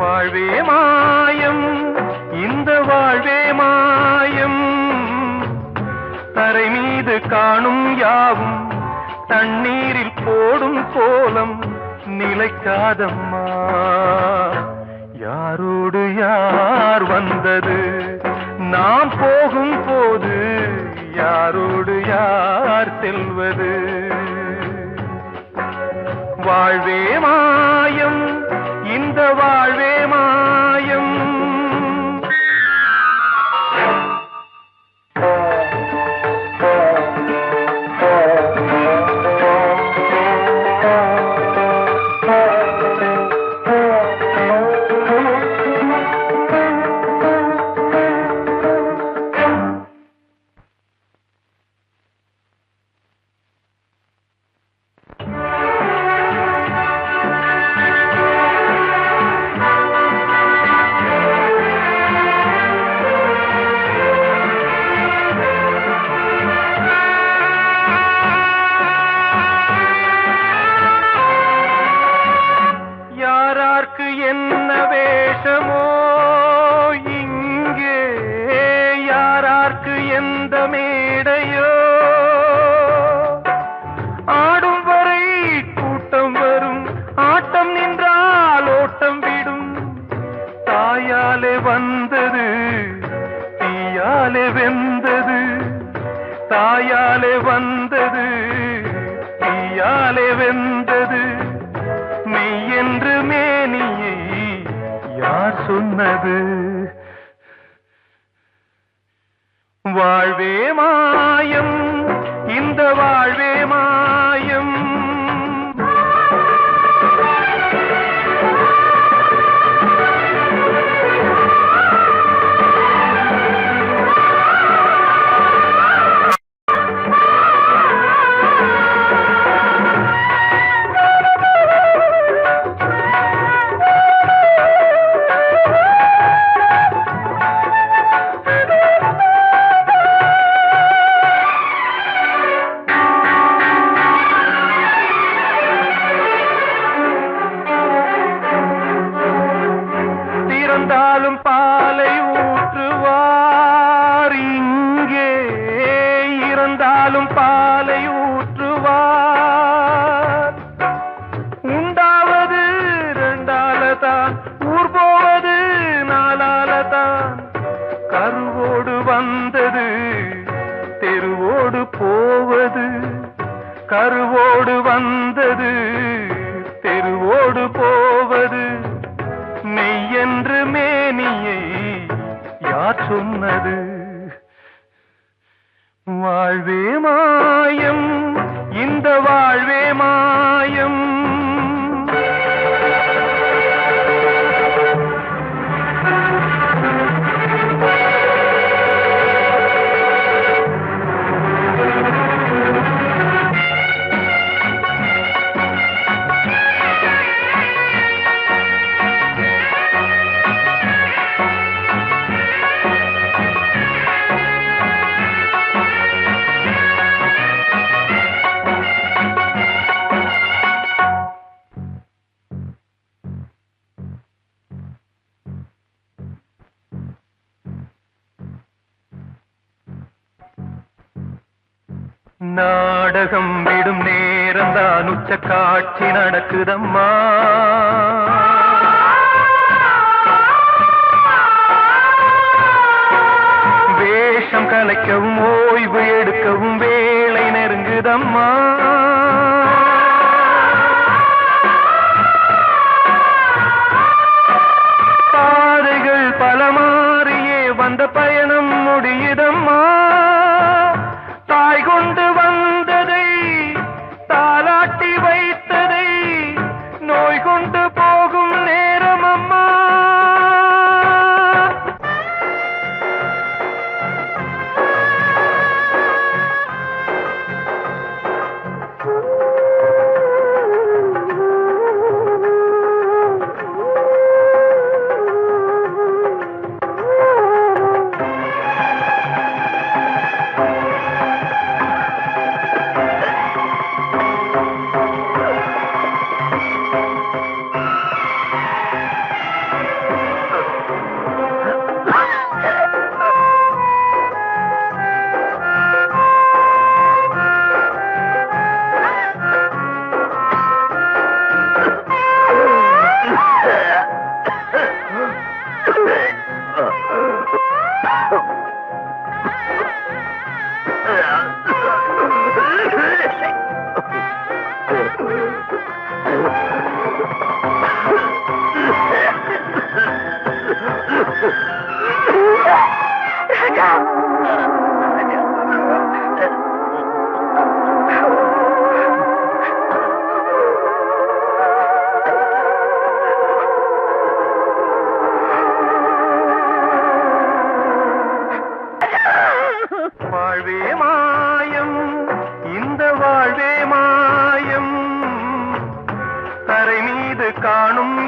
வாழ்வே மாயம், இந்த வாழ்வே மாயம். தரை மீது காணும் யாவும் தண்ணீரில் போடும் கோலம் நிலைக்காதம்மா. யாரோடு யார் வந்தது நாம் போகும் போது, யாரோடு யார் செல்வது? வாழ்வே மாயம், இந்த வாழ்வே மாயம். என்ன வேஷமோ இங்கே, யாரார்க்கு எந்த மேடையோ, ஆடும் வரை கூட்டம் வரும், ஆட்டம் நின்றால் ஓட்டம் விடும். தாயாலே வந்தது தீயாலே வெந்தது, தாயாலே வந்தது தீயாலே வெந்தது. மெய் என்று மேனியை யார் சொன்னது? வாழ்வே மாயம், இந்த வாழ்வே மாயம். இறந்தாலும் பாலை ஊற்றுவார் இங்கே, இறந்தாலும் பாலை ஊற்றுவார். உண்டாவது ரெண்டாலதான், ஊர் போவது நாலாலதான். கருவோடு வந்தது தெருவோடு போவது, கருவோடு வந்தது தெருவோடு போவது. மெய் என்று மேனியை யார் சொன்னது? வாழ்வே மாயம், இந்த வாழ்வே மாயம். நாடகம் விடும் நேரம் தான், உச்ச காட்சி நடக்குதம்மா. வேஷம் கலைக்கவும் ஓய்வு எடுக்கவும் வேளை நெருங்குதம்மா. பாதைகள் பல மாறியே வந்த பயணம் முடியுதம்மா. தாய் கொண்டு வந்ததை தாலாட்டி வைத்ததை நோய் கொண்டு போகும் நேரம் அம்மா.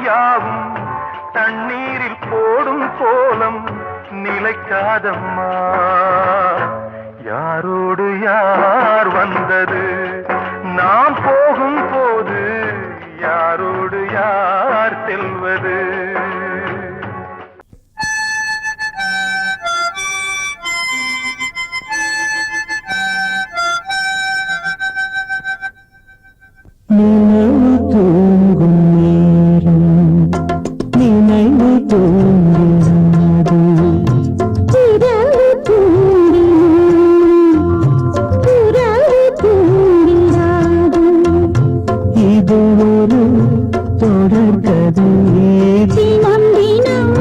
யாவும் தண்ணீரில் போடும் கோலம் நிலைக்காதம்மா. யாரோடு யார் வந்தது நாம் போகும் போது, யாரோடு யார் செல்வது? நினைவு தூங்கும் நேரம் நினைவு தூங்காது, இரவு தூங்கி உறவு தூங்காது. இது ஒரு தொடர்கதை, தினம் தினம்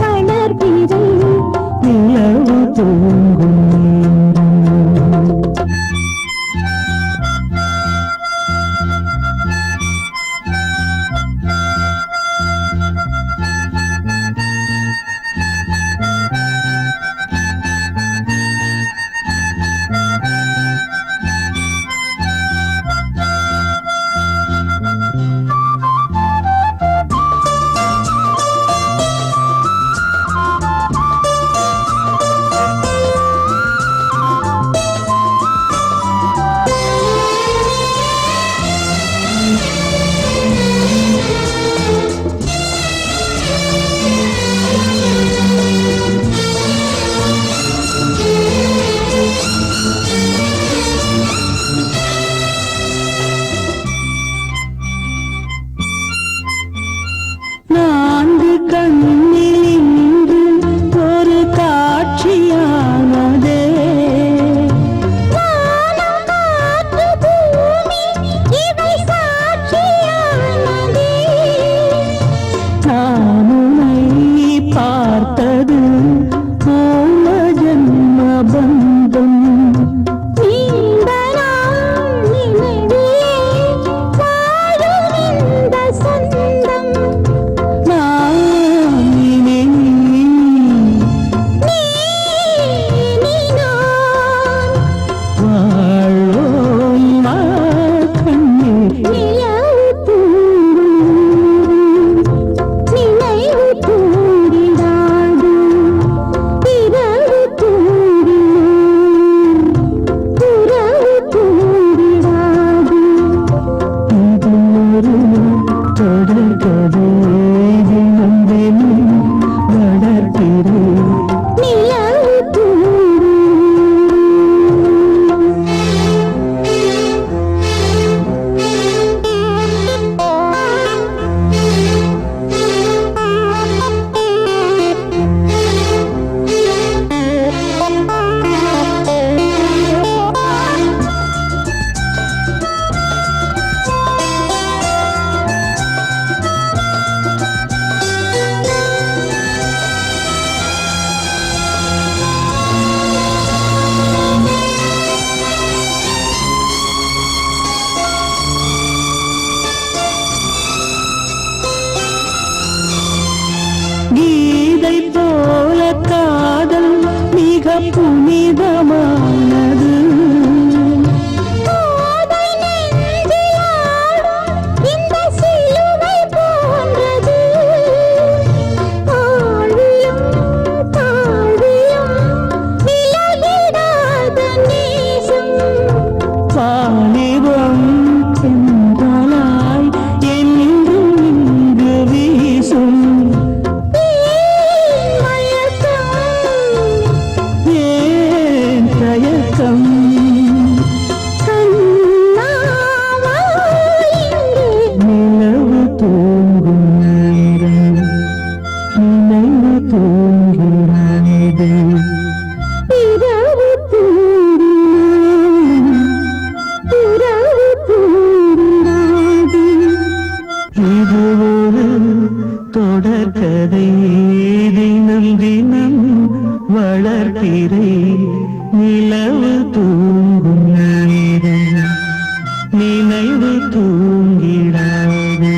வளர்பிறை நிலவு தூங்கும் நேரம். புனிதமானது. இந்த சிலுவை போன்றது, ஆழியும் தாழியும் விலகிடாத நேசம். வாலிபம் சென்றலாய் என்றும் இங்கு வீசும். நிலவு தூங்கும் நேரம் நினைவு தூங்கிறாது, இரவு தூங்கிறாது. இது ஒரு தொடர்கதை, தினம் தினம் வளர்பிறை நிலவு தூங்கும் நேரம் நினைவு தூங்கிடாது.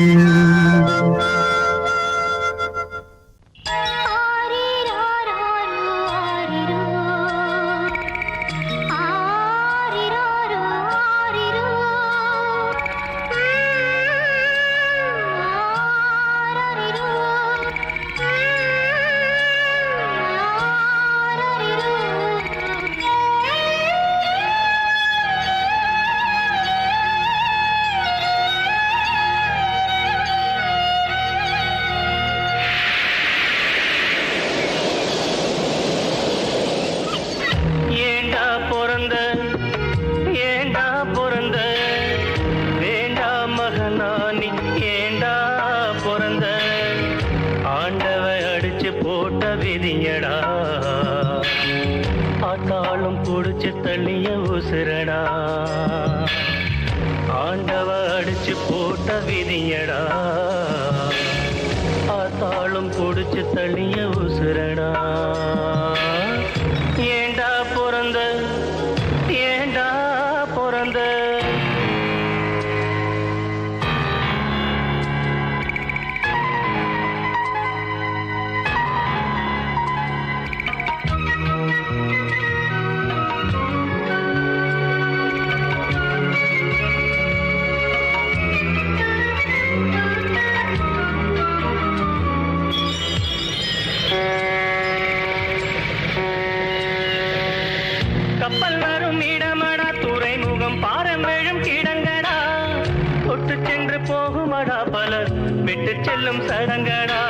அடிச்சு போட்ட விதியடா ஆத்தாளும் புடிச்சு தள்ளிய உசுரடா ஆண்டவ அடிச்சு போட்ட விதியடா ஆத்தாளும் புடிச்சு தள்ளிய உசுரடா ஏண்டா பிறந்த ஏண்டா பிறந்த கப்பல் வரும் இடமடா துறைமுகம் பாரம்பெழும் கிடங்கடா தொட்டு சென்று போகுமடா பலர் விட்டு செல்லும் சடங்கடா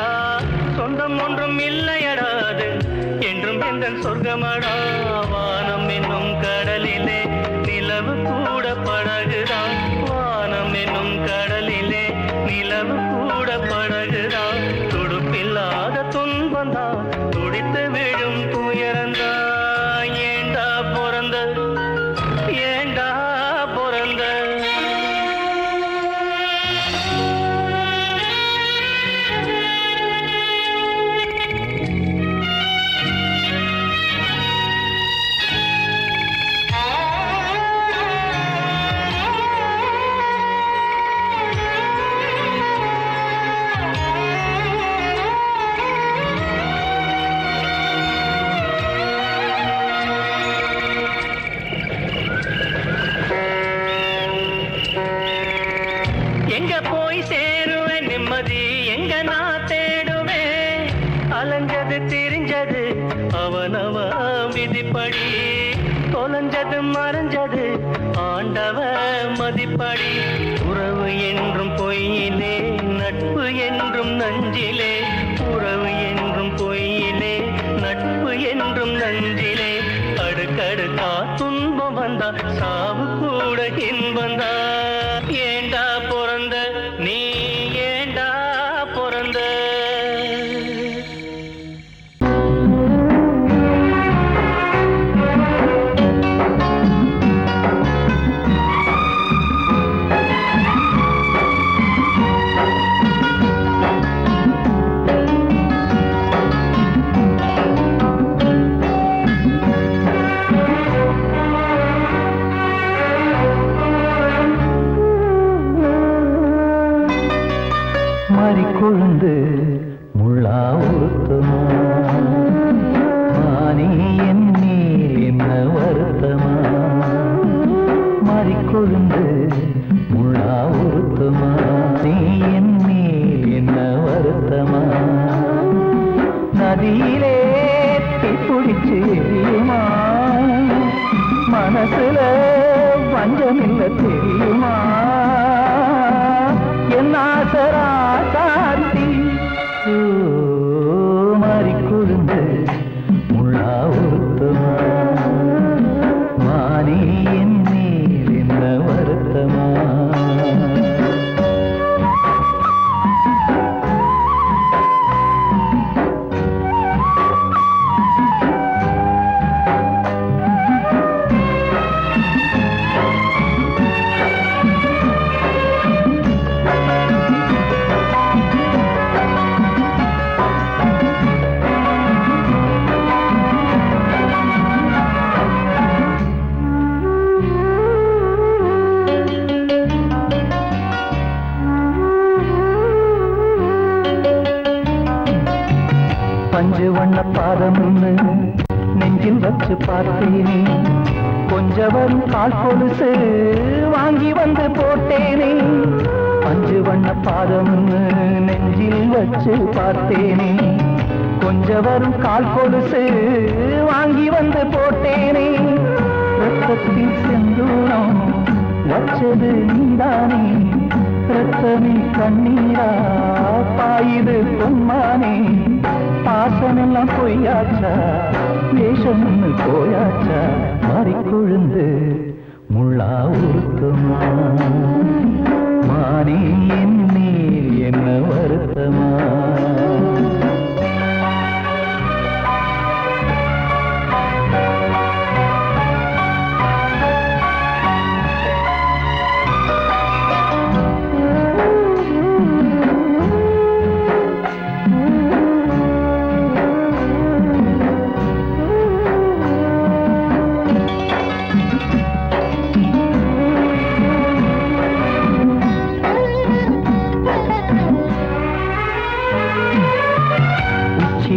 சொந்தம் ஒன்றும் இல்லையடா அது என்றும் எந்த சொர்க்கமடா வானம் என்னும் கடலிலே நிலவு கூட படகுதான் வானம் என்னும் கடலிலே நிலவு கூட படகுதான் துடுப்பில்லாத துன்பந்தான் துடித்து விழும் துயரந்தான் ஏண்டா பிறந்த எங்க போய் சேருவேன் நிம்மதி எங்க நான் தேடுவேன் அலைஞ்சது திரிஞ்சது அவனவ விதிப்படி தொலைஞ்சது மறைஞ்சது ஆண்டவ மதிப்படி உறவு என்றும் பொய்யிலே நட்பு என்றும் நஞ்சிலே உறவு என்றும் பொய்யிலே நட்பு என்றும் நஞ்சிலே அடுக்கடுக்கா துன்பம் வந்தா சாவு கூட இன்பந்தா ஏண்டா பிறந்த நீ ஏண்டா பிறந்த கொழுந்து முள்ளா உறுத்தமா மானே என் மேல் என்ன வருத்தமா மாறிக்கொழுந்து முள்ளா உறுத்தமா நீ என் மேல் என்ன வருத்தமா நதியிலே தீப்பிடிச்சு எரியுமா மனசுல பஞ்சமில்ல தெரியுமா என் ஆசரா சாந்தி மாறிக்கொழுந்து முள்ளா உறுத்தமா மானே என் மேல் என்ன வருத்தமா பஞ்சு வண்ண பாதம் நெஞ்சில் வச்சு பார்த்தேனே கொஞ்சவரும் கால் கொலுசு வாங்கி வந்து போட்டேனே பஞ்சு வண்ண பாதம் நெஞ்சில் வச்சு பார்த்தேனே கொஞ்சவரும் கால் கொலுசு வாங்கி வந்து போட்டேனே ரத்தத்தில் செந்தூரம் வச்சது நீதானே ரத்தமே கண்ணீரா பாயுது பொன்மானே பாசமெல்லாம் பொய்யாச்சா வேஷம்னு போயாச்சா மாறிக்கொழுந்து முள்ளா உறுத்தமா மானே என் மேல் என்ன வருத்தமா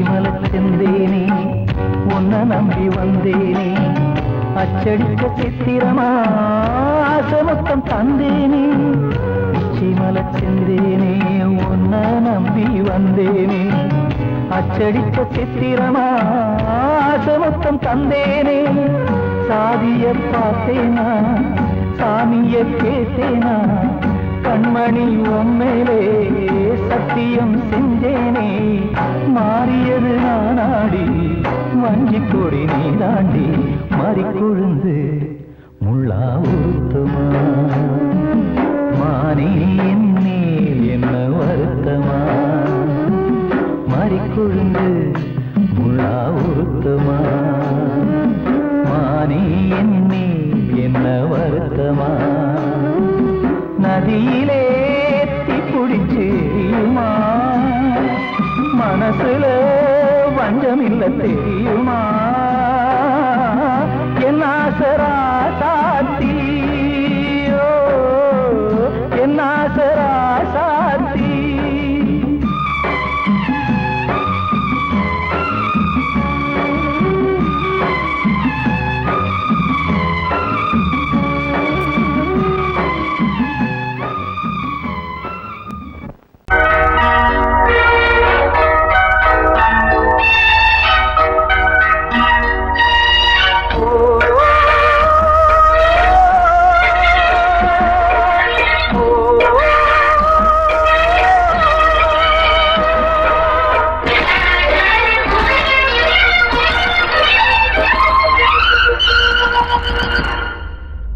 உச்சிமலச் செந்தேனே உன்னை நம்பி வந்தேனே அச்சடிக்க சித்திரமா ஆசமொத்தம் தந்தேனே உச்சிமலச் செந்தேனே உன்னை நம்பி வந்தேனே அச்சடிக்க சித்திரமா ஆசமொத்தம் தந்தேனே சாதிய பார்த்தேனா சாமிய கேட்டேனா கண்மணி உம்மேலே சத்தியம் செஞ்சேனே மாறியது நானாடி வஞ்சி கொடி நீ தாண்டி மறிக்கொழுந்து முள்ளா உருத்தமா மானே என் மேல் என்ன வருத்தமா மறிக்கொழுந்து முள்ளா உருத்தமா மானே என் மேல் என்ன வருத்தமா நதியிலே தீப்புடிச்சேயுமா மனசுல வஞ்சமில்ல தெரியுமா என் ஆசரா சாத்தி என் ஆசரா சாத்தி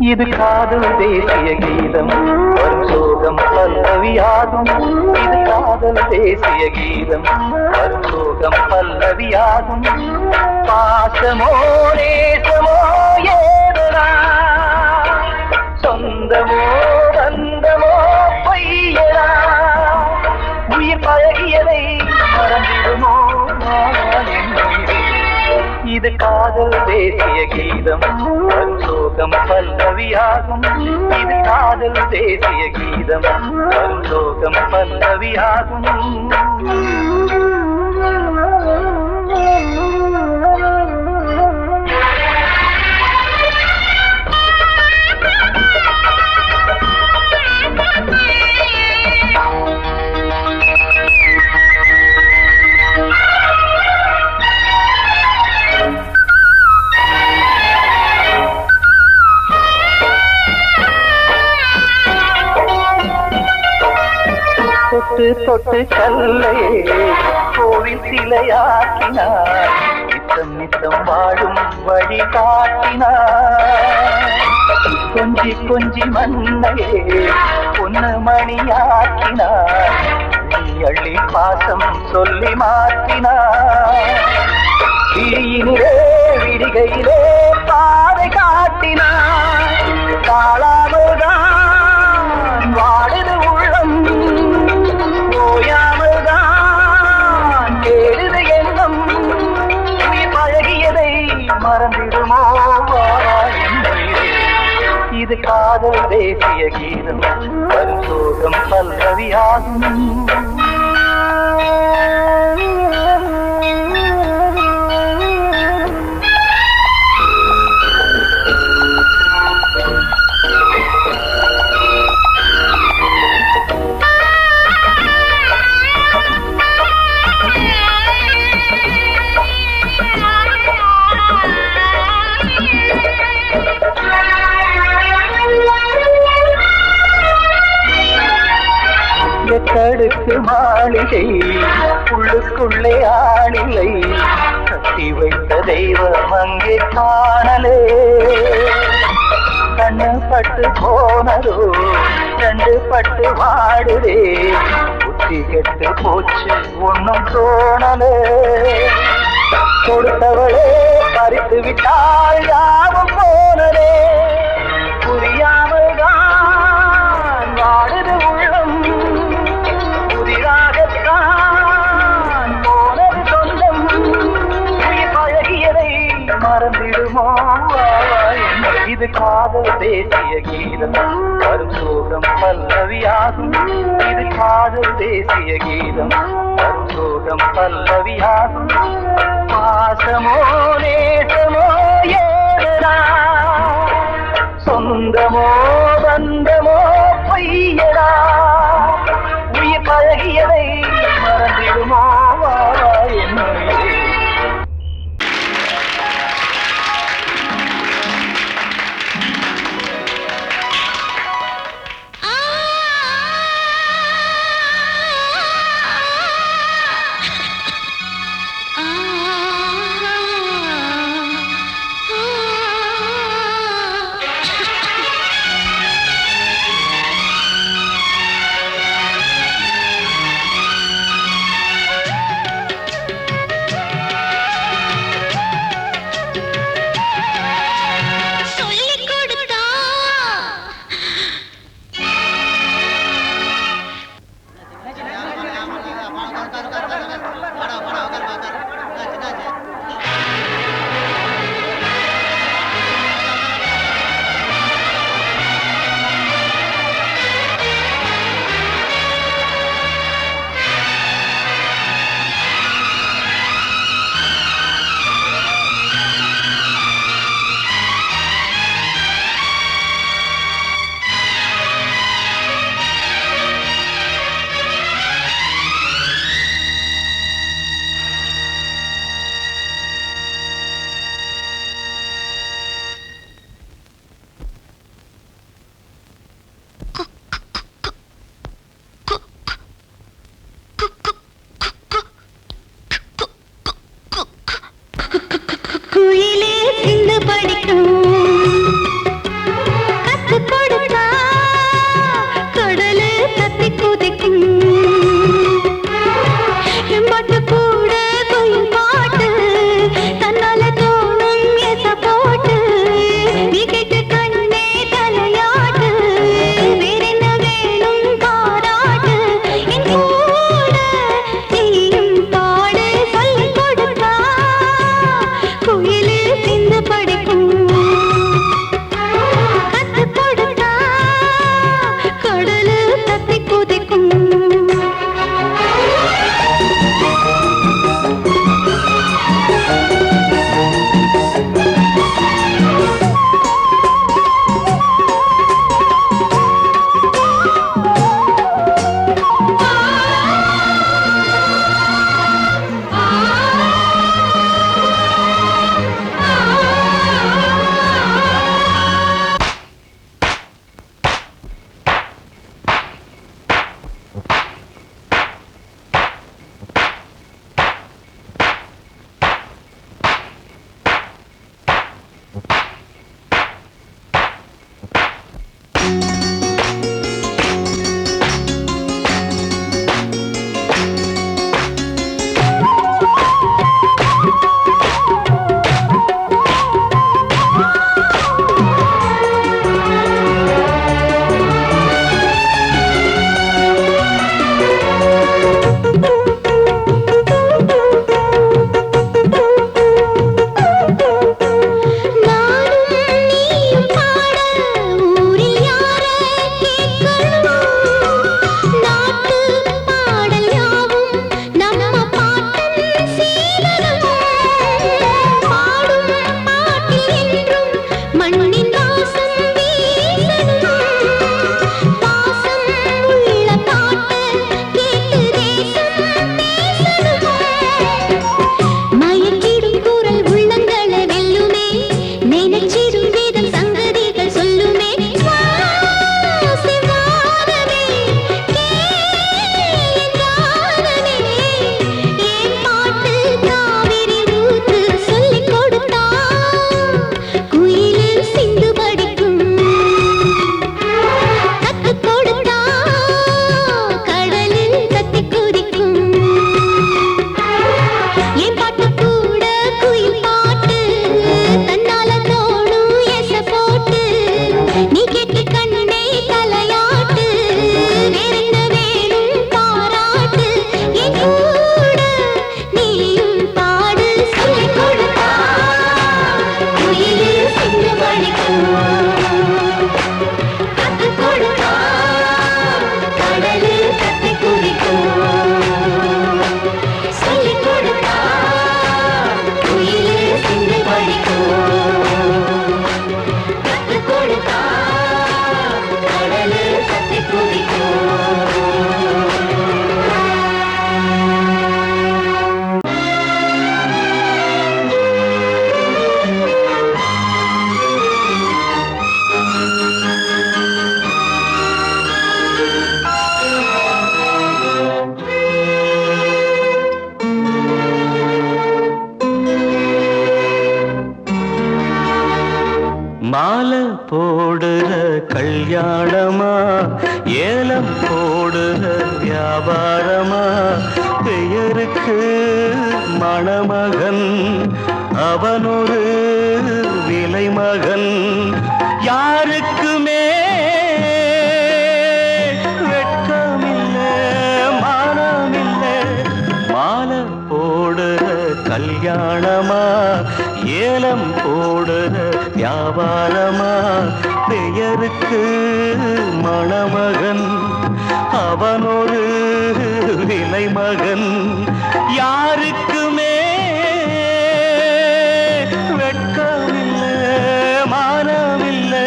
இது காதல் தேசிய கீதம் வரும் சோகம் பல்லவியாகும் இது காதல் தேசிய கீதம் வரும் சோகம் பல்லவியாகும் பாசமோ நேசமோ ஏதனா சொந்தமோ பந்தமோ பொய்யனா உயிர் பழகியதை மறந்திடுமோ இது காதல் தேசிய கீதம் வரும் சோகம் பல்லவியாகும் இது காதல் தேசிய கீதம் வரும் சோகம் பல்லவியாகும் தொட்டு தொட்டு கல்லையே கோவில் சிலையாக்கினார் நித்தம் நித்தம் வாழும் வழி காட்டினார் கொஞ்சி கொஞ்சி மண்ணையே பொன்னு மணியாக்கினார் அள்ளி அள்ளி பாசம் சொல்லி மாற்றினார் விழியினிலே விடிகையிலே பாதை காட்டினார் காளாமல்தான் வாடுது உள்ளம் ஓயாமல்தான் கேடுது எண்ணம் உயிர் பழகியதை மறந்திடுமோ இது காதல் தேசிய கீதம் வரும் சோகம் பல்லவியாகும் தடுக்கு மாளிகை உள்ளுக்குள்ளே ஆளிலை கட்டி வைத்த தெய்வம் அங்கே காணலே கண்ணு பட்டு போனதோ ரெண்டு பட்டு வாடுதே புத்தி கெட்டு போச்சு ஒன்னும் தோணலே கொடுத்தவளே பறித்து விட்டால் யாவும் போனதே புரியாமல் தான் வாடுது உள்ளம் புதிராகத்தான் போனது சொந்தம் உயிர் பழகியதை மறந்திடுமோ இது காதல் தேசிய கீதம் வரும் சோகம் பல்லவியாகும் இது காதல் தேசிய கீதம் வரும் சோகம் ராகம் பல்லவியாகும் பாசமோ நேசமோ ஏதா சொந்தமோ பந்தமோ பொய்யடா உயிர் பழகியதை மறந்திடுமோ என்னுடைய மாலை போடுற கல்யாணமா ஏலம் போடுற வியாபாரமா பெயருக்கு மணமகன் அவனொரு விலை மகன் யாருக்குமே வெட்கமில்லை மானமில்லை மாலை போடுற கல்யாணமா ஏலம் போடுற வியாபாரமா பெயருக்கு மணமகன் அவனொரு விலை மகன் யாருக்குமே வெட்கமில்லை மானமில்லை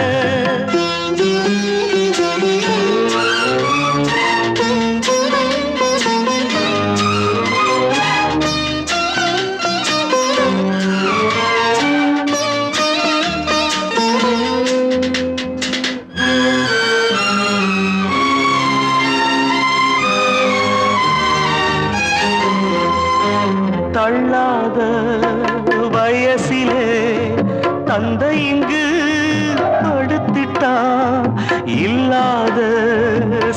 தள்ளாத வயசிலே தந்தை இங்கு படுத்திட்டான் இல்லாத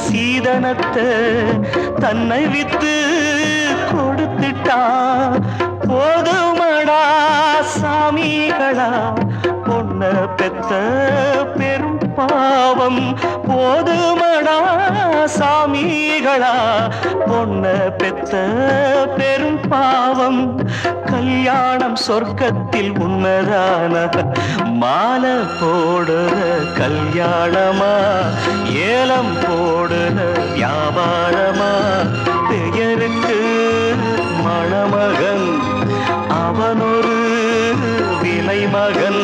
சீதனத்தை தன்னை வித்து கொடுத்துட்டான் போதுமடா சாமிகளா பொண்ண பெத்த பெரும் பாவம் போதுமடா சாமிகளா பொண்ண பெத்த பெரும் பாவம் கல்யாணம் சொர்க்கத்தில் உன்னதான மாலை போடுற கல்யாணமா ஏலம் போடுற வியாபாரமா பெயருக்கு மணமகன் அவனொரு விலை மகன்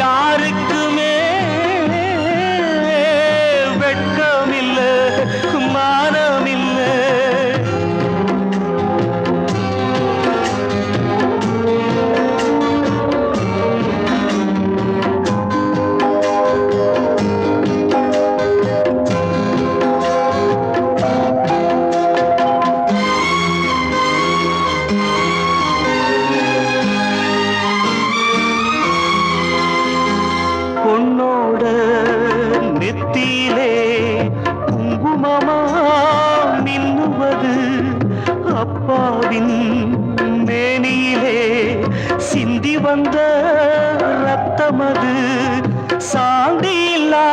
யாருக்குமே வெட்கமில்லை மானமில்லை பொன்னோட நெத்தியிலே குங்குமமா மின்னுவது அப்பாவின் மேனியிலே சிந்தி வந்த ரத்தமது சாந்தி இல்லா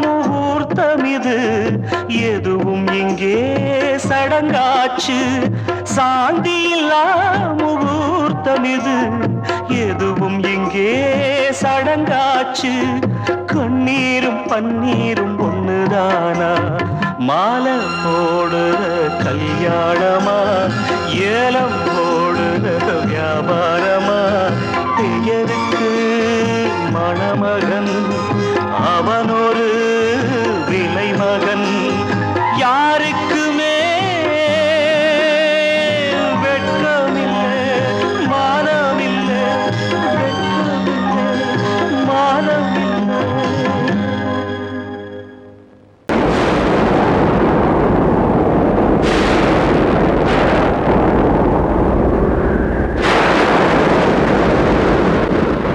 முகூர்த்தமிது எதுவும் இங்கே சடங்காச்சு சாந்தி இல்லா முகூர்த்தமிது எதுவும் இங்கே சடங்காச்சு கண்ணீரும் பன்னீரும் ஒண்ணுதானா மாலை போடுற கல்யாணமா ஏலம் போடுற வியாபாரமா பெயருக்கு மணமகன் அவனொரு விலை மகன் யாருக்குமே வெட்கமில்லை மானமில்லை வெட்கமில்லை மானமில்லை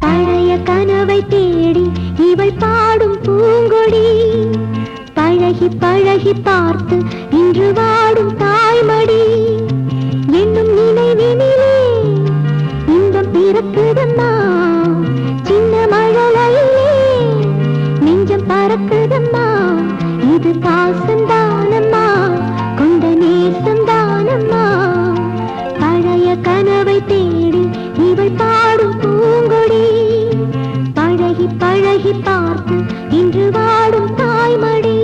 பழைய கனவை தேடி இவள் பாடும் பூங்கொடி பழகி பழகி பார்த்து இன்று வாடும் தாய்மடி என்னும் நினைவினிலே இன்பம் பிறக்குதம்மா சின்ன மழலையிலே நெஞ்சம் பறக்குதம்மா இது பாசந்தானம்மா கொண்ட நேசந்தானம்மா பழைய கனவை தேடி இவள் பாடும் பூங்கொடி பழகி பழகி பார்த்து இன்று வாடும் தாய்மடி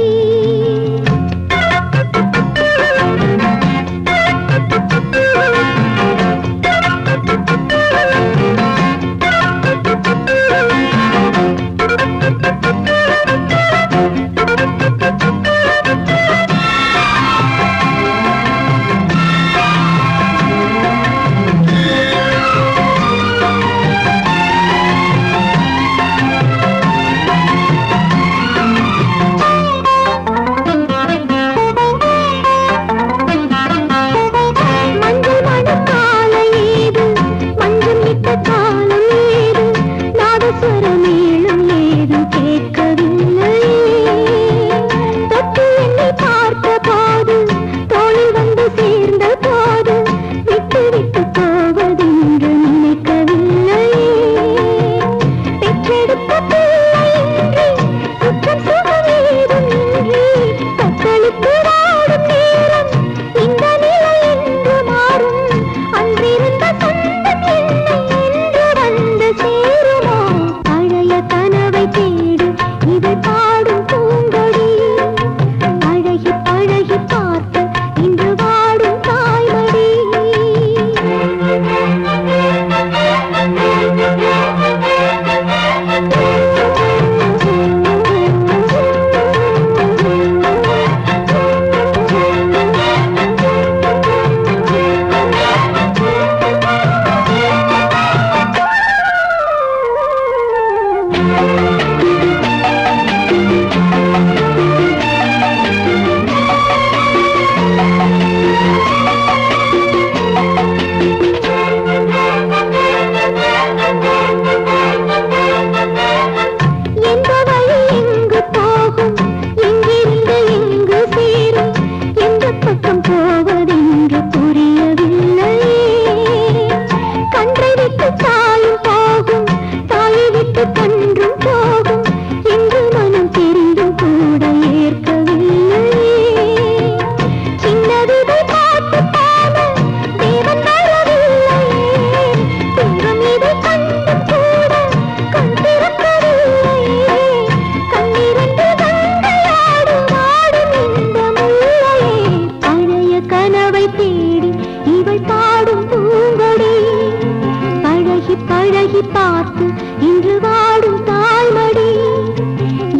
பழகி பார்த்து இன்று வாடும் தாய்மடி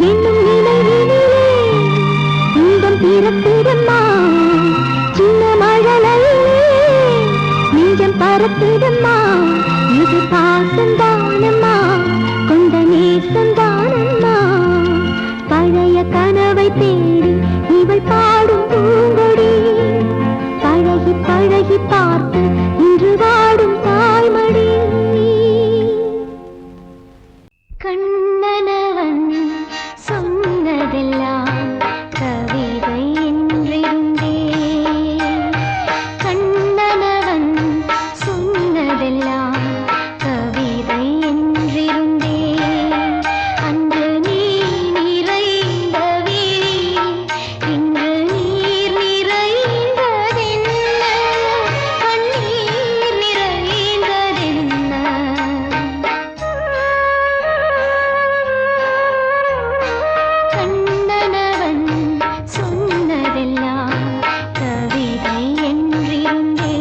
என்னும் நினைவிலே இன்பம் பிறக்குதம்மா சின்ன மழலையிலே நெஞ்சம் பறக்குதம்மா இது பாசந்தானம்மா கொண்ட நேசந்தானம்மா பழைய கனவை தேடி இவள் பாடும் பூங்கொடி பழகி பழகி பார்த்து இன்று வாடும் தாய்மடி கண்ணனவன் சொன்னதெல்லாம் கவிதை என்றிருந்தே கண்ணனவன் சொன்னதெல்லாம் கவிதை என்றிருந்தே அன்று நீ நிறைந்த வீழில் இன்று நீர் நிறைந்ததென்ன கண்ணீர் நிறைந்ததென்ன கண்ணனவன் சொன்னதெல்லாம் கவிதை என்றிருந்தே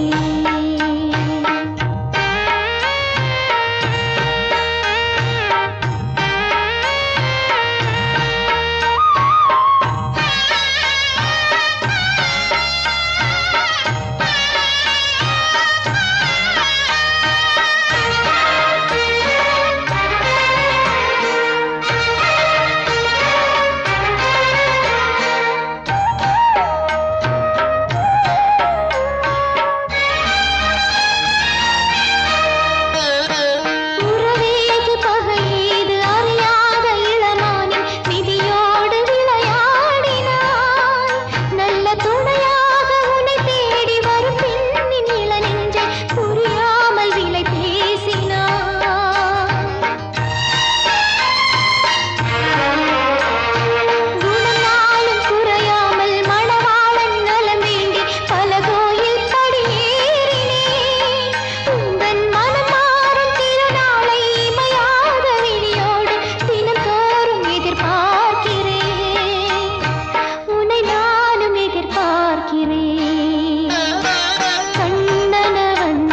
உறவேது பகையேது அறியாத இளமானின் விதியோடு விளையாடினாய் நல்ல துணையாக உன்னை தேடி வரும் பெண்ணின் இளநெஞ்சை புரியாமல் விலை பேசினாய் குணநாளும் குறையாமல் மணவாளன் நலம் வேண்டி பல கோயில் படியேறினேன் உந்தன் மனம் மாறும் திருநாளை இமையாத விழியோடு தினந்தோறும் எதிர்பார்க்கிறேன் உன்னை நானும் எதிர்பார்க்கிறேன் கண்ணனவன்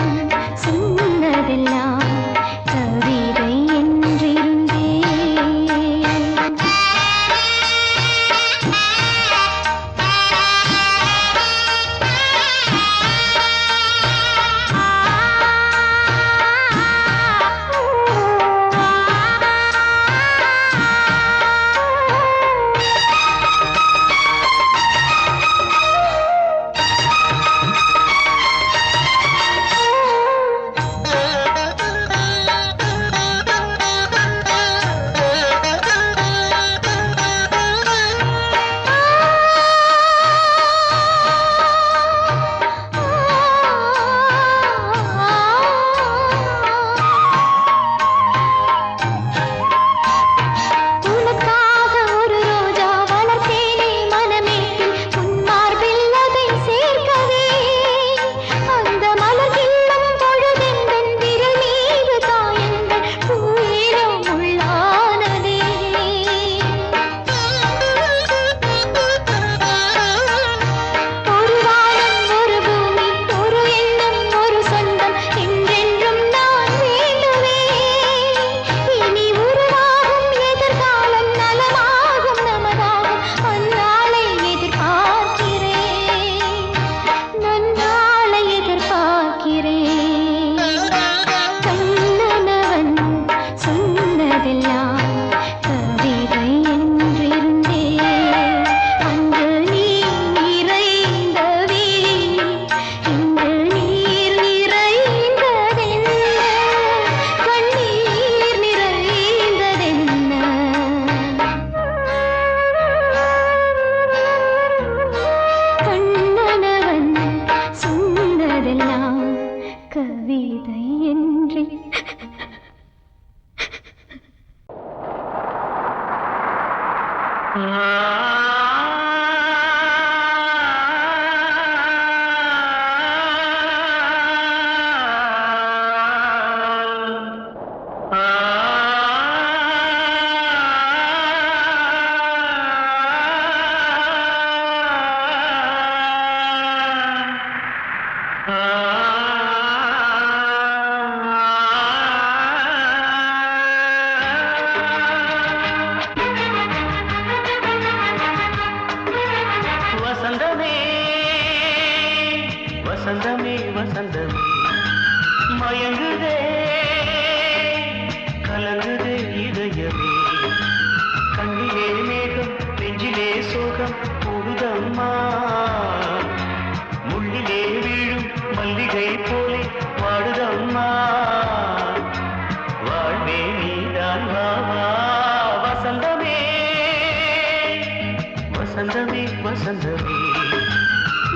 சொன்னதெல்லாம் கவிதை என்றிருந்தே உனக்காக ஒரு ரோஜா வளர்த்தேனே மனமேட்டில் உன் மார்பில் அதை சேர்க்கவே அந்த மலர் கிள்ளும் பொழுதெந்தன் விரல் மீது காயங்கள் பூயிரம் உள்ளானதே ஒரு வானம் ஒரு பூமி ஒரு எண்ணம் ஒரு சொந்தம் என்றென்றும் நான் வேண்டுவேன் இனி உருவாகும் எதிர்காலம் நலமாகும் நமதாகும் அந்நாளை எதிர்பார்க்கிறேன் நன்னாளை எதிர்பார்க்கிறேன் கண்ணனவன் சொன்னதெல்லாம் கவிதை என்றிருந்தே அன்று நீ நிறைந்த வீழில் இன்று நீர் நிறைந்ததென்ன கண்ணீர் நிறைந்ததென்ன கண்ணனவன் சொன்னதெல்லாம் கவிதை என்று மயங்குதே கலங்குதே இதயமே கண்ணிலே மேகம் நெஞ்சிலே சோகம் கூடுதம்மா முள்ளிலே வீழும் மல்லிகை போலே வாடுதம்மா வாழ்வே நீதான் வாவா வசந்தமே வசந்தமே வசந்தமே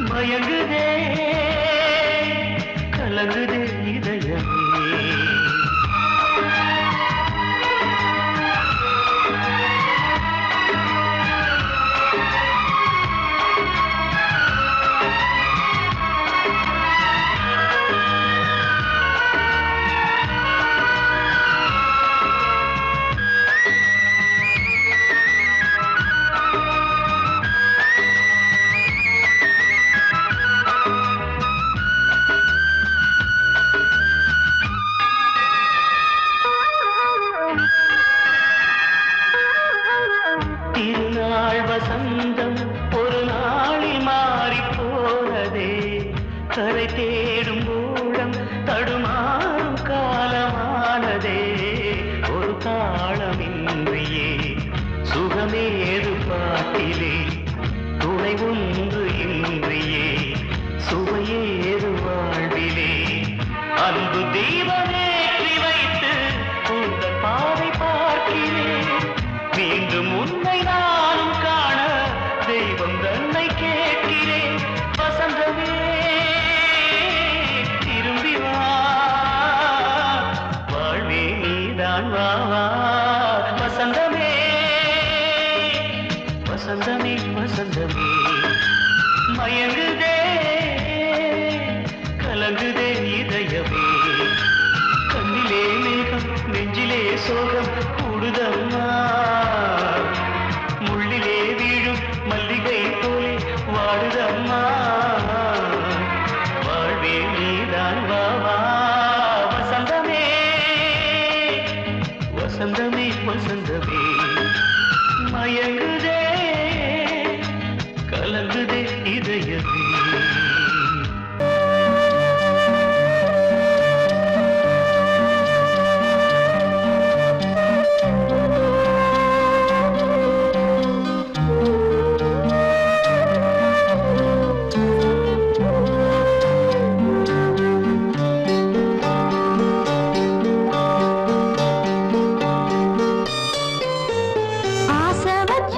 மயங்குதே கலங்குதே இதயமே திருநாள் வசந்தம் ஒரு நாளில் மாறி போனதே கரை தேடும் ஊழம் தடுமாறும் காலமானதே ஒரு தாளமின்றியே சுகமேது பாட்டிலே துணை ஒன்று இன்றியே சுவையேது வாழ்விலே அன்பு தீபமேற்றி வைத்து உங்கள் பாதை பார்க்கிறேன் மீண்டும் உன்னை நானும் காண தெய்வம் தன்னை கேட்கிறேன் வசந்தமே திரும்பி வா வாழ்வே நீதான் வா வசந்தமே வசந்தமே வசந்தமே மயங்குதே கலங்குதே இதயமே கண்ணிலே மேகம் நெஞ்சிலே சோகம் கூடுதம்மா முள்ளிலே வீழும் மல்லிகை போலே வாடுதம்மா வாழ்வே நீதான் வாவா வசந்தமே வசந்தமே வசந்தமே மயங்குதே கலங்குதே இதயமே ஆசை வச்ச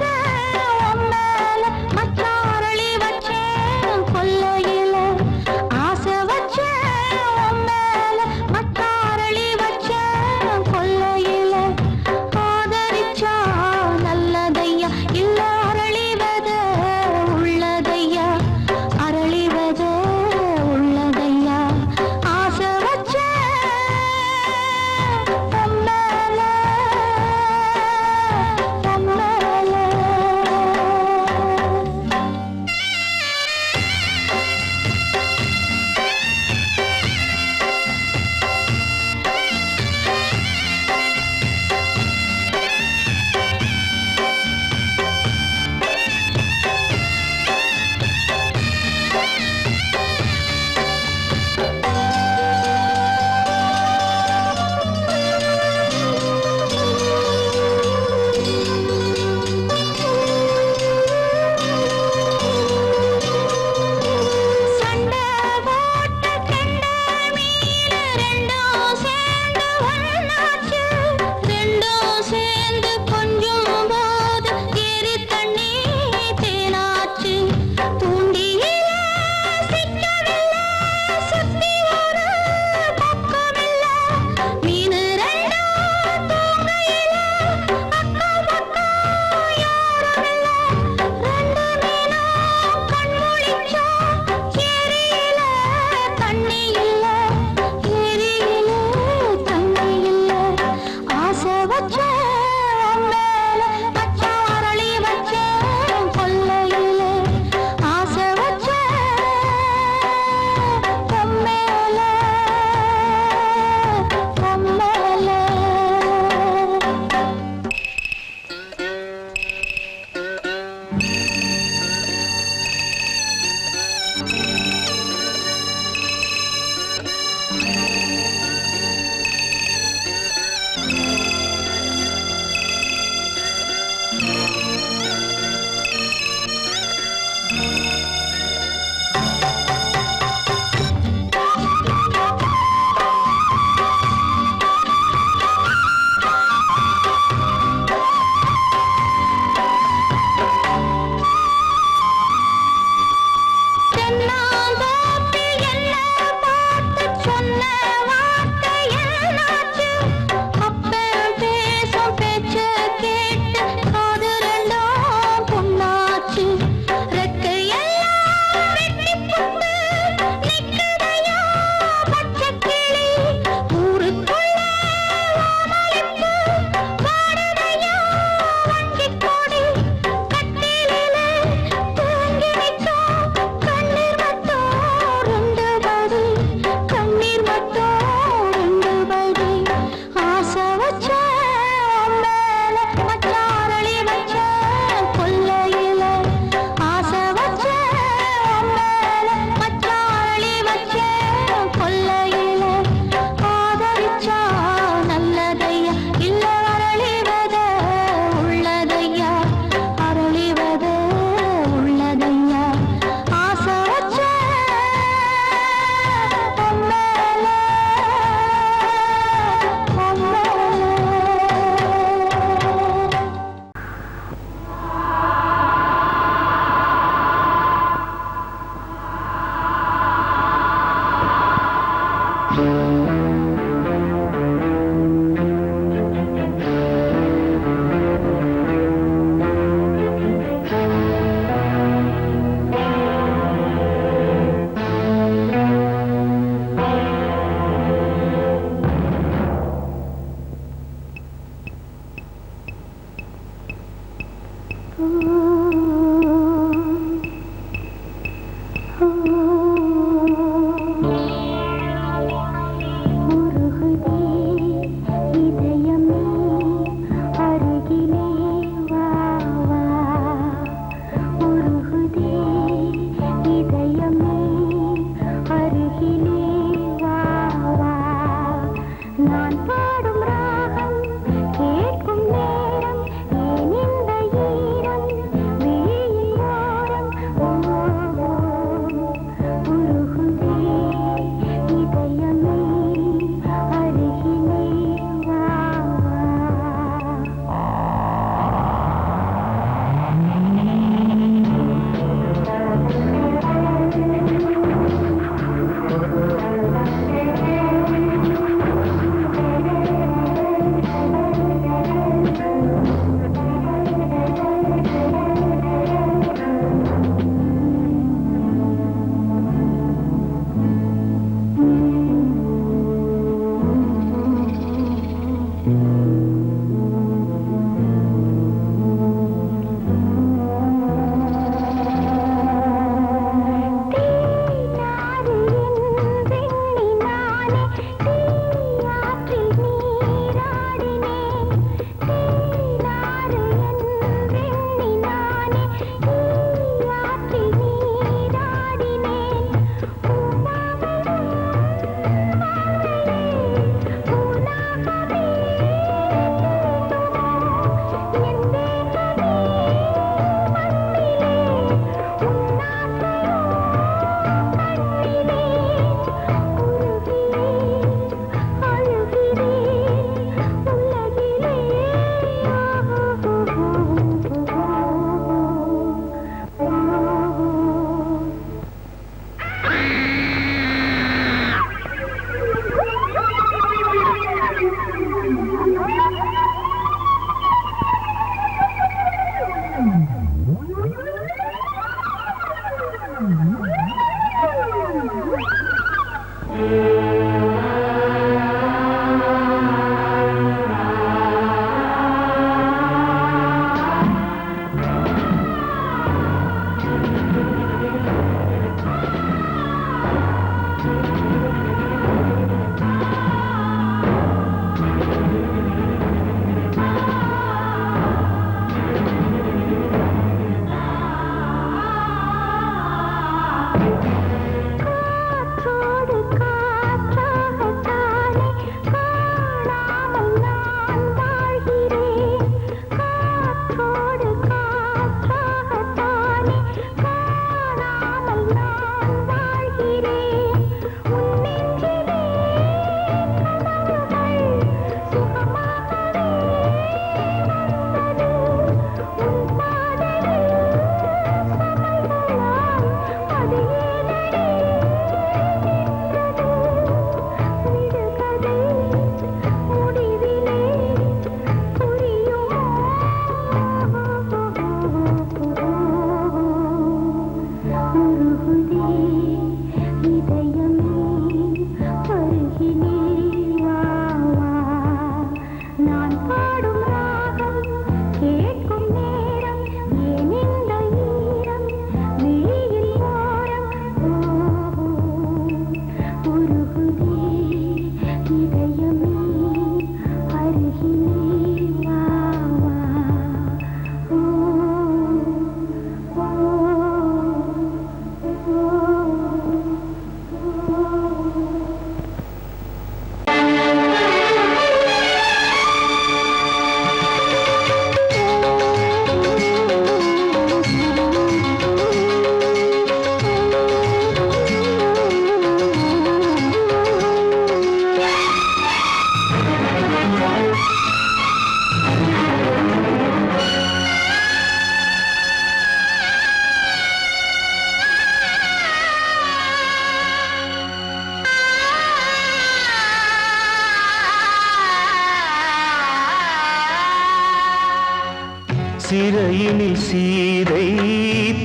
சிறையினில் சீதை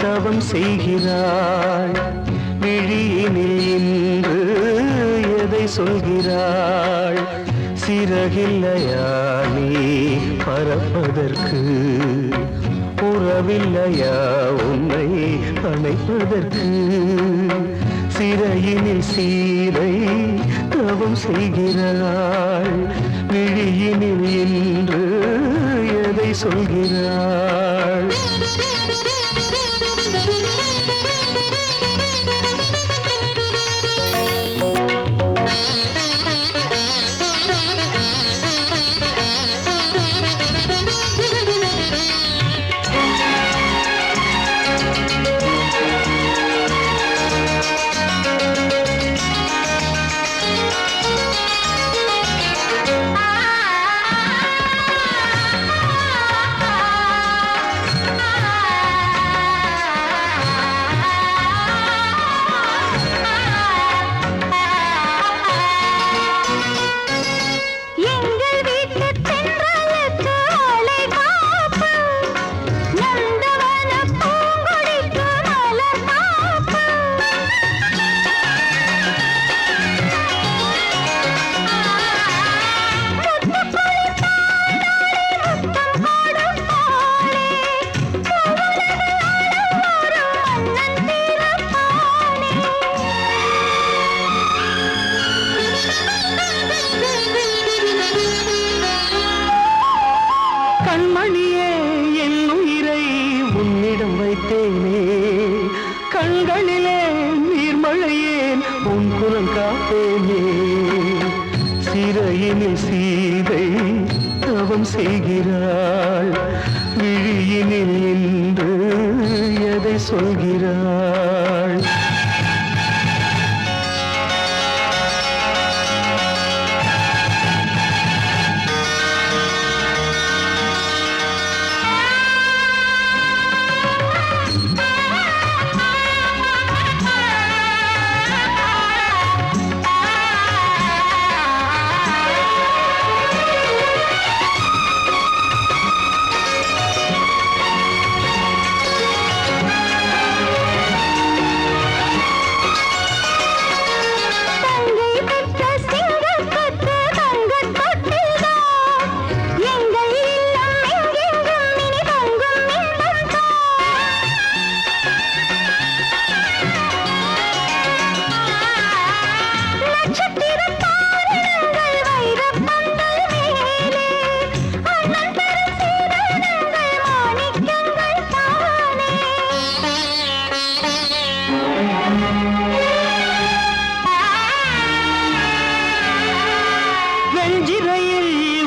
தவம் செய்கிறாள், விழியினில் இன்று எதை சொல்கிறாள்? சிறகில்லையா நீ பறப்பதற்கு, உறவில்லையா உன்னை அணைப்பதற்கு? சிறையினில் சீதை தவம் செய்கிறாள், விழியினில் இன்று எதை சொல்கிறாள்? கண்மணியே என் உயிரை உன்னிடம் வைத்தேனே, கண்களிலே நீர்மழையேன் உன் குரல் காப்பேனே. சிறையினில் சீதை தவம் செய்கிறாள், விழியினில் இன்று எதை சொல்கிறாள்?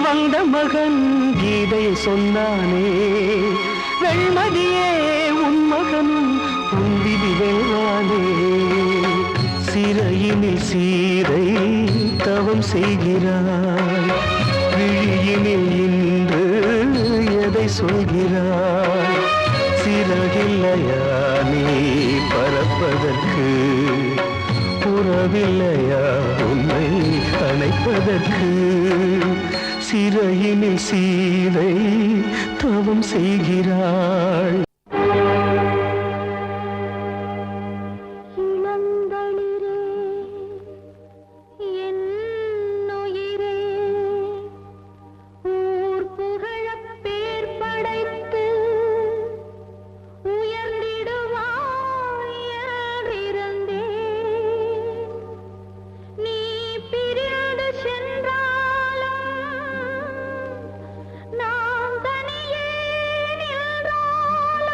வந்த மகன் கீதை சொன்னானே, வெண்மதியே உன் மகனும் உன் விதி வெல்வானே. சிறையினில் சீதை தவம் செய்கிறாள், விழியினில் இன்று எதை சொல்கிறாள்? சிறகில்லையா நீ பறப்பதற்கு, உறவில்லையா உன்னை அணைப்பதற்கு? சிறையினில் சீதை தவம் செய்கிறாள். நான் தனியே நின்றாலும்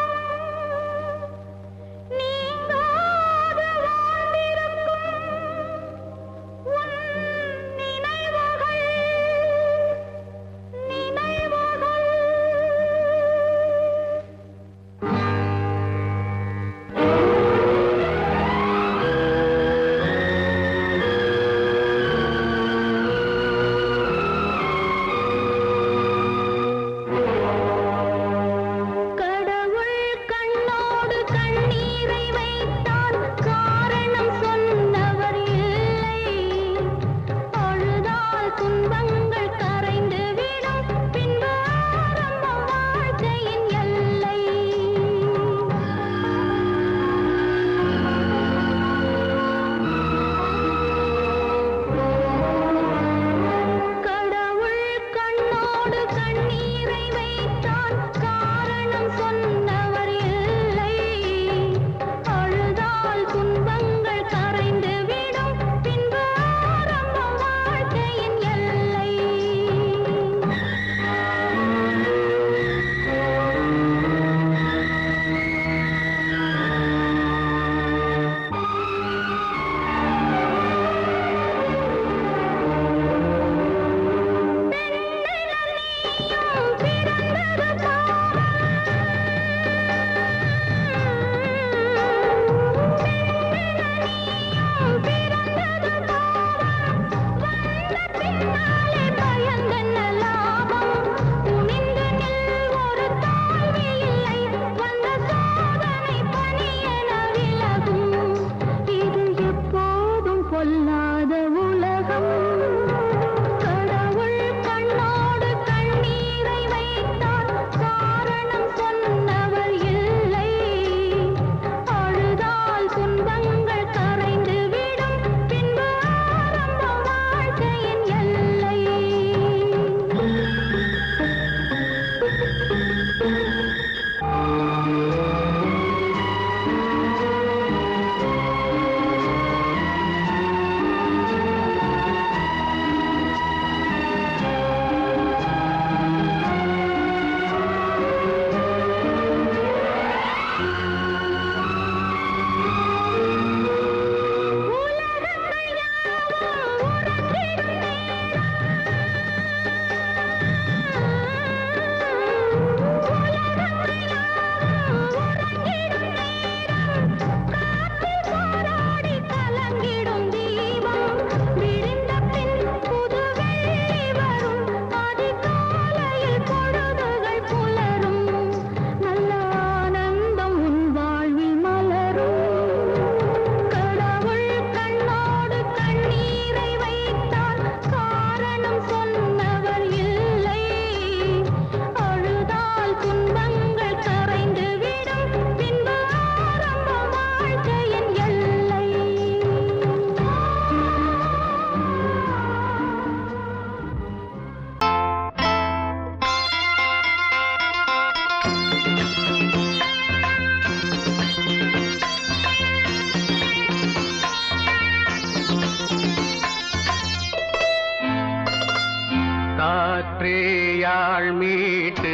காற்றேயாழ் மீட்டு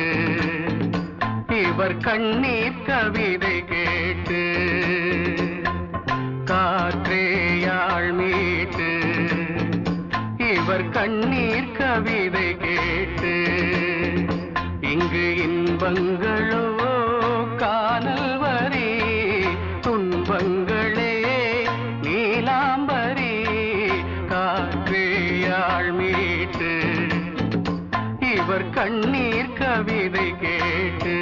இவர் கண்ணீர் கவிதை கேட்டு காற்றேயாழ் மீட்டு இவர் கண்ணீர் கவிதை கேட்டு இங்கு இன்பங்களோ காணல் வரி துன்பங்களே நீலாம்பரி காற்றேயாழ் மீட்டு இவர் கண்ணீர் கவிதை கேட்டு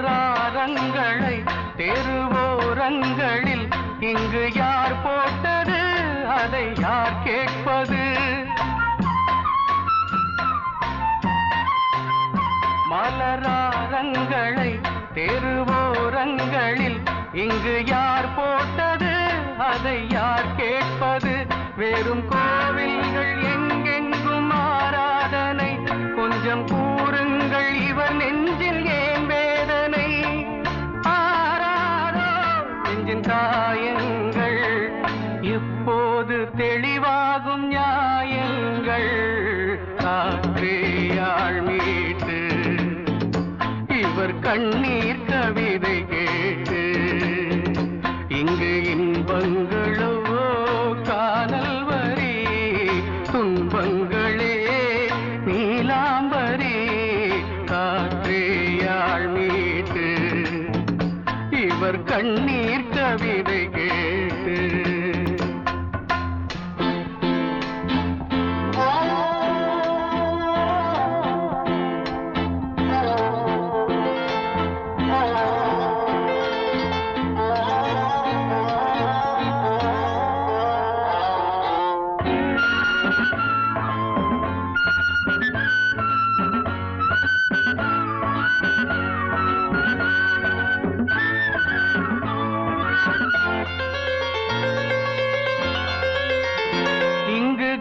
மலராரங்களை தெருவோரங்களில் இங்கு யார் போட்டது அதை யார் கேட்பது மலராரங்களை தெருவோரங்களில் இங்கு யார் போட்டது அதை யார் கேட்பது வெறும் கோவில்கள் எங்கெங்கும் ஆராதனை கொஞ்சம் கூறுங்கள் இவர் நெஞ்சில் ஏன் வேதனை ஆராரோ நெஞ்சின் காயங்கள் எப்போது தெளிவாகும் நியாயங்கள் காற்றேயாழ் மீட்டு இவர் கண்ணீர் கவிதை கேட்டு இங்கு இன்பங்களோ காணல் வரி துன்பங்களே நீலாம்பரி காற்றேயாழ் மீட்டு இவர் கண்ணீர் கவிதை கேட்டு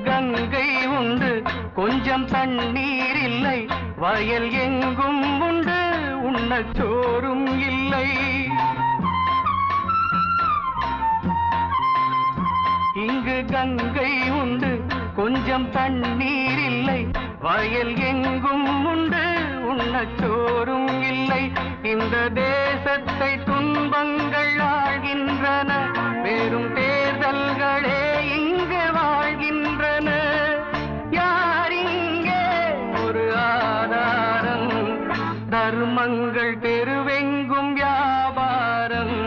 கங்கை உண்டு கொஞ்சம் தண்ணீர் இல்லை வயல் எங்கும் உண்டு உண்ணச் சோறும் இல்லை இங்கு கங்கை உண்டு கொஞ்சம் தண்ணீர் இல்லை வயல் எங்கும் உண்டு உண்ணச் சோறும் இல்லை இந்த தேசத்தை துன்பங்கள் ஆழ்கின்றன வெறும் தேர்தல்களே இங்கு வாழ்கின்றன யார் இங்கே ஒரு ஆதாரம் தர்மங்கள் தெருவெங்கும் வியாபாரம்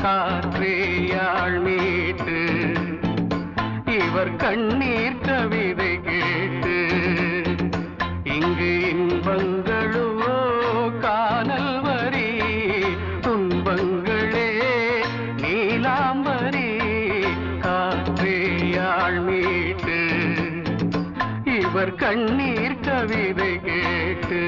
காற்றேயாழ் மீட்டு இவர் கண்ணீர் கவிதை கேட்டு இங்கு இன்பங்களோ காணல் வரி துன்பங்களே நீலாம்பரி காற்றேயாழ் மீட்டு இவர் கண்ணீர் கவிதை கேட்டு